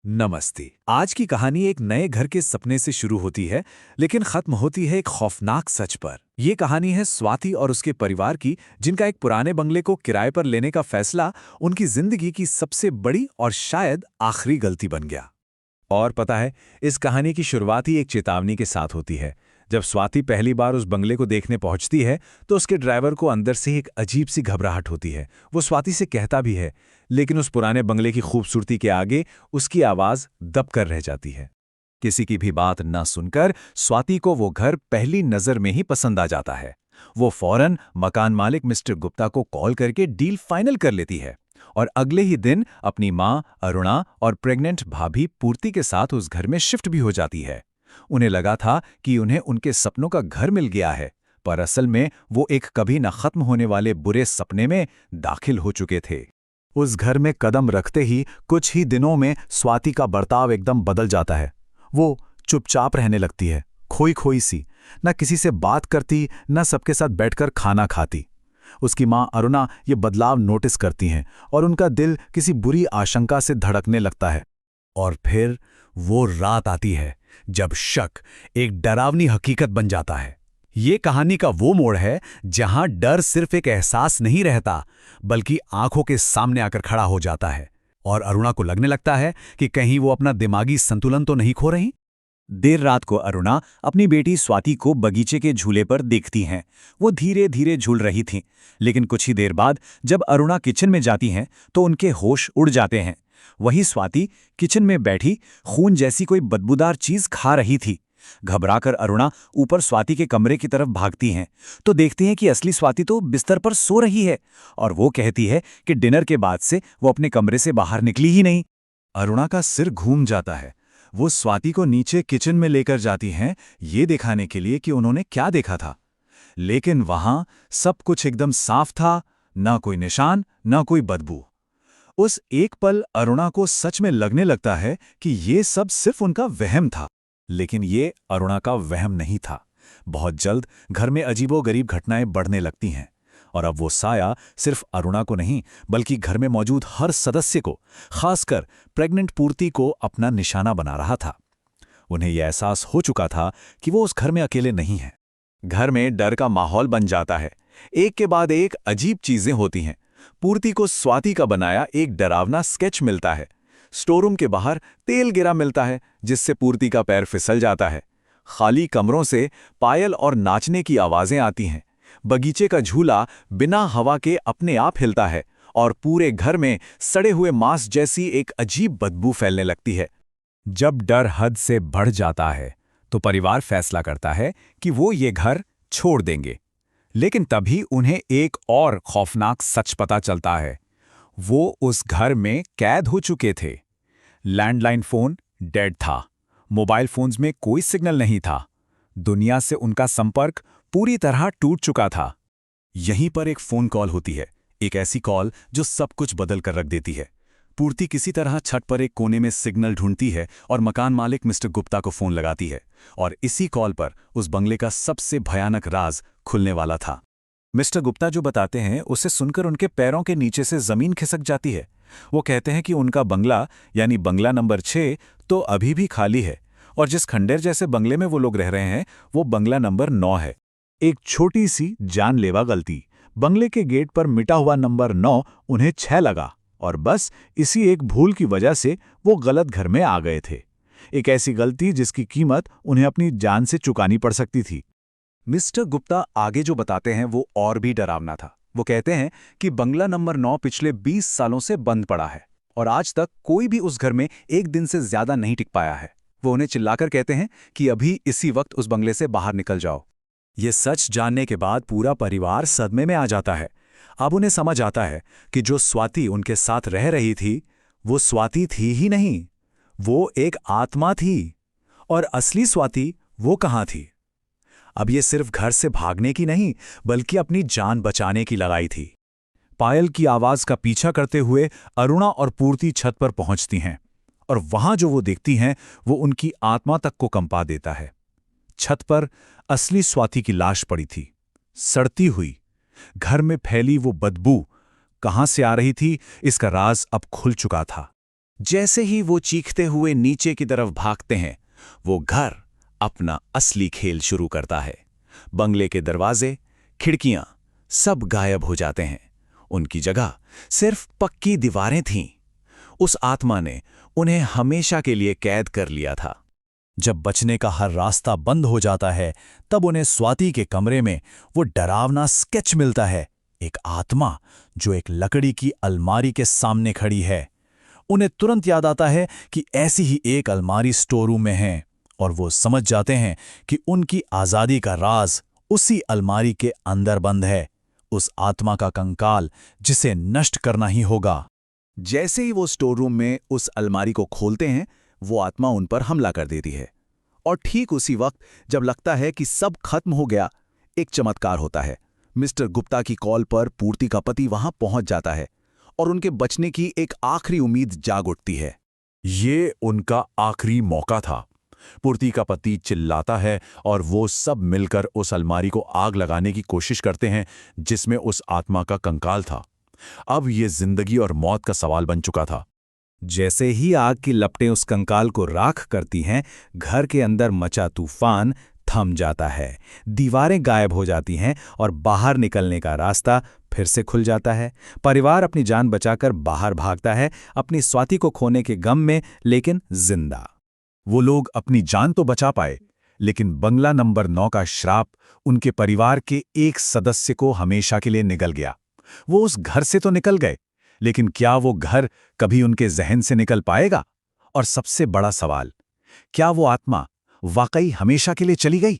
नमस्ते। आज की कहानी एक नए घर के सपने से शुरू होती है, लेकिन खत्म होती है एक खौफनाक सच पर। ये कहानी है स्वाति और उसके परिवार की, जिनका एक पुराने बंगले को किराए पर लेने का फैसला उनकी जिंदगी की सबसे बड़ी और शायद आखिरी गलती बन गया। और पता है, इस कहानी की शुरुआत ही एक चेतावनी के साथ होती है। जब स्वाति पहली बार उस बंगले को देखने पहुंचती है, तो उसके ड्राइवर को अंदर से एक अजीब सी घबराहट होती है। वो स्वाति से कहता भी है, लेकिन उस पुराने बंगले की खूबसूरती के आगे उसकी आवाज दब कर रह जाती है। किसी की भी बात न सुनकर स्वाति को वो घर पहली नजर में ही पसंद आ जाता है। वो फौरन मकान मालिक मिस्टर गुप्ता को कॉल करके डील फाइनल कर लेती है और अगले ही दिन अपनी मां अरुणा और प्रेग्नेंट भाभी पूर्ति के साथ उस घर में शिफ्ट भी हो जाती है। उन्हें लगा था कि उन्हें उनके सपनों का घर मिल गया है, पर असल में वो एक कभी न खत्म होने वाले बुरे सपने में दाखिल हो चुके थे। उस घर में कदम रखते ही कुछ ही दिनों में स्वाति का बर्ताव एकदम बदल जाता है। वो चुपचाप रहने लगती है, खोई खोई सी, न किसी से बात करती, न सबके साथ बैठकर खाना खाती। उसकी मां अरुणा ये बदलाव नोटिस करती हैं और उनका दिल किसी बुरी आशंका से धड़कने लगता है। और फिर वो रात आती है जब शक एक डरावनी हकीकत बन जाता है। ये कहानी का वो मोड़ है जहां डर सिर्फ एक एहसास नहीं रहता, बल्कि आंखों के सामने आकर खड़ा हो जाता है। और अरुणा को लगने लगता है कि कहीं वो अपना दिमागी संतुलन तो नहीं खो रही। देर रात को अरुणा अपनी बेटी स्वाति को बगीचे के झूले पर देखती हैं। वो धीरे धीरे झूल रही थीं, लेकिन कुछ ही देर बाद जब अरुणा किचन में जाती हैं तो उनके होश उड़ जाते हैं। वही स्वाति किचन में बैठी खून जैसी कोई बदबूदार चीज खा रही थी। घबराकर अरुणा ऊपर स्वाति के कमरे की तरफ भागती हैं तो देखती हैं कि असली स्वाति तो बिस्तर पर सो रही है और वो कहती है कि डिनर के बाद से वो अपने कमरे से बाहर निकली ही नहीं। अरुणा का सिर घूम जाता है। वो स्वाति को नीचे किचन में लेकर जाती हैं, ये दिखाने के लिए कि उन्होंने क्या देखा था। लेकिन वहां सब कुछ एकदम साफ था, ना कोई निशान, ना कोई बदबू। उस एक पल अरुणा को सच में लगने लगता है कि ये सब सिर्फ उनका वहम था। लेकिन ये अरुणा का वहम नहीं था। बहुत जल्द घर में अजीबोगरीब घटनाएं बढ़ने लगती हैं और अब वो साया सिर्फ अरुणा को नहीं, बल्कि घर में मौजूद हर सदस्य को, खासकर प्रेग्नेंट पूर्ति को अपना निशाना बना रहा था। उन्हें यह एहसास हो चुका था कि वो उस घर में अकेले नहीं हैं। घर में डर का माहौल बन जाता है। एक के बाद एक अजीब चीजें होती हैं। पूर्ति को स्वाति का बनाया एक डरावना स्केच मिलता है। स्टोरूम के बाहर तेल गिरा मिलता है, जिससे पूर्ति का पैर फिसल जाता है। खाली कमरों से पायल और नाचने की आवाजें आती हैं। बगीचे का झूला बिना हवा के अपने आप हिलता है और पूरे घर में सड़े हुए मांस जैसी एक अजीब बदबू फैलने लगती है। जब डर हद से बढ़ जाता है तो परिवार फैसला करता है कि वो ये घर छोड़ देंगे। लेकिन तभी उन्हें एक और खौफनाक सच पता चलता है। वो उस घर में कैद हो चुके थे। लैंडलाइन फोन डेड था। मोबाइल फोन्स में कोई सिग्नल नहीं था। दुनिया से उनका संपर्क पूरी तरह टूट चुका था। यहीं पर एक फोन कॉल होती है, एक ऐसी कॉल जो सब कुछ बदल कर रख देती है। पूर्ति किसी तरह छत पर एक कोने में सिग्नल ढूंढती है और मकान मालिक मिस्टर गुप्ता को फोन लगाती है। और इसी कॉल पर उस बंगले का सबसे भयानक राज खुलने वाला था। मिस्टर गुप्ता जो बताते हैं, उसे सुनकर उनके पैरों के नीचे से जमीन खिसक जाती है। वो कहते हैं कि उनका बंगला, यानी बंगला नंबर 6, तो अभी भी खाली है और जिस खंडेर जैसे बंगले में वो लोग रह रहे हैं, वो बंगला नंबर 9 है। एक छोटी सी जानलेवा गलती, बंगले के गेट पर मिटा हुआ नंबर 9 उन्हें 6 लगा और बस इसी एक भूल की वजह से वो गलत घर में आ गए थे। एक ऐसी गलती जिसकी कीमत उन्हें अपनी जान से चुकानी पड़ सकती थी। मिस्टर गुप्ता आगे जो बताते हैं वो और भी डरावना था। वो कहते हैं कि बंगला नंबर 9 पिछले 20 सालों से बंद पड़ा है और आज तक कोई भी उस घर में एक दिन से ज्यादा नहीं टिक पाया है। वो उन्हें चिल्लाकर कहते हैं कि अभी इसी वक्त उस बंगले से बाहर निकल जाओ। ये सच जानने के बाद पूरा परिवार सदमे में आ जाता है। अब उन्हें समझ आता है कि जो स्वाति उनके साथ रह रही थी, वो स्वाति थी ही नहीं, वो एक आत्मा थी। और असली स्वाति वो कहाँ थी? अब ये सिर्फ घर से भागने की नहीं, बल्कि अपनी जान बचाने की लगाई थी। पायल की आवाज का पीछा करते हुए अरुणा और पूर्ति छत पर पहुंचती हैं और वहां जो वो देखती हैं वो उनकी आत्मा तक को कंपा देता है। छत पर असली स्वाति की लाश पड़ी थी, सड़ती हुई। घर में फैली वो बदबू कहां से आ रही थी, इसका राज अब खुल चुका था। जैसे ही वो चीखते हुए नीचे की तरफ भागते हैं, वो घर अपना असली खेल शुरू करता है। बंगले के दरवाजे, खिड़कियां सब गायब हो जाते हैं। उनकी जगह सिर्फ पक्की दीवारें थीं। उस आत्मा ने उन्हें हमेशा के लिए कैद कर लिया था। जब बचने का हर रास्ता बंद हो जाता है, तब उन्हें स्वाति के कमरे में वो डरावना स्केच मिलता है। एक आत्मा जो एक लकड़ी की अलमारी के सामने खड़ी है। उन्हें तुरंत याद आता है कि ऐसी ही एक अलमारी स्टोर रूम में है, और वो समझ जाते हैं कि उनकी आज़ादी का राज उसी अलमारी के अंदर बंद है, उस आत्मा का कंकाल जिसे नष्ट करना ही होगा। जैसे ही वो स्टोर रूम में उस अलमारी को खोलते हैं, वो आत्मा उन पर हमला कर देती है। और ठीक उसी वक्त जब लगता है कि सब खत्म हो गया, एक चमत्कार होता है। मिस्टर गुप्ता की कॉल पर पूर्ति का पति वहां पहुंच जाता है और उनके बचने की एक आखिरी उम्मीद जाग उठती है। ये उनका आखिरी मौका था। पूर्ति का पति चिल्लाता है और वो सब मिलकर उस अलमारी को आग लगाने की कोशिश करते हैं जिसमें उस आत्मा का कंकाल था। अब ये जिंदगी और मौत का सवाल बन चुका था। जैसे ही आग की लपटें उस कंकाल को राख करती हैं, घर के अंदर मचा तूफान थम जाता है। दीवारें गायब हो जाती हैं और बाहर निकलने का रास्ता फिर से खुल जाता है। परिवार अपनी जान बचाकर बाहर भागता है, अपनी स्वाति को खोने के गम में, लेकिन जिंदा। वो लोग अपनी जान तो बचा पाए, लेकिन बंगला नंबर 9 का श्राप उनके परिवार के एक सदस्य को हमेशा के लिए निगल गया। वो उस घर से तो निकल गए, लेकिन क्या वो घर कभी उनके जहन से निकल पाएगा? और सबसे बड़ा सवाल, क्या वो आत्मा वाकई हमेशा के लिए चली गई?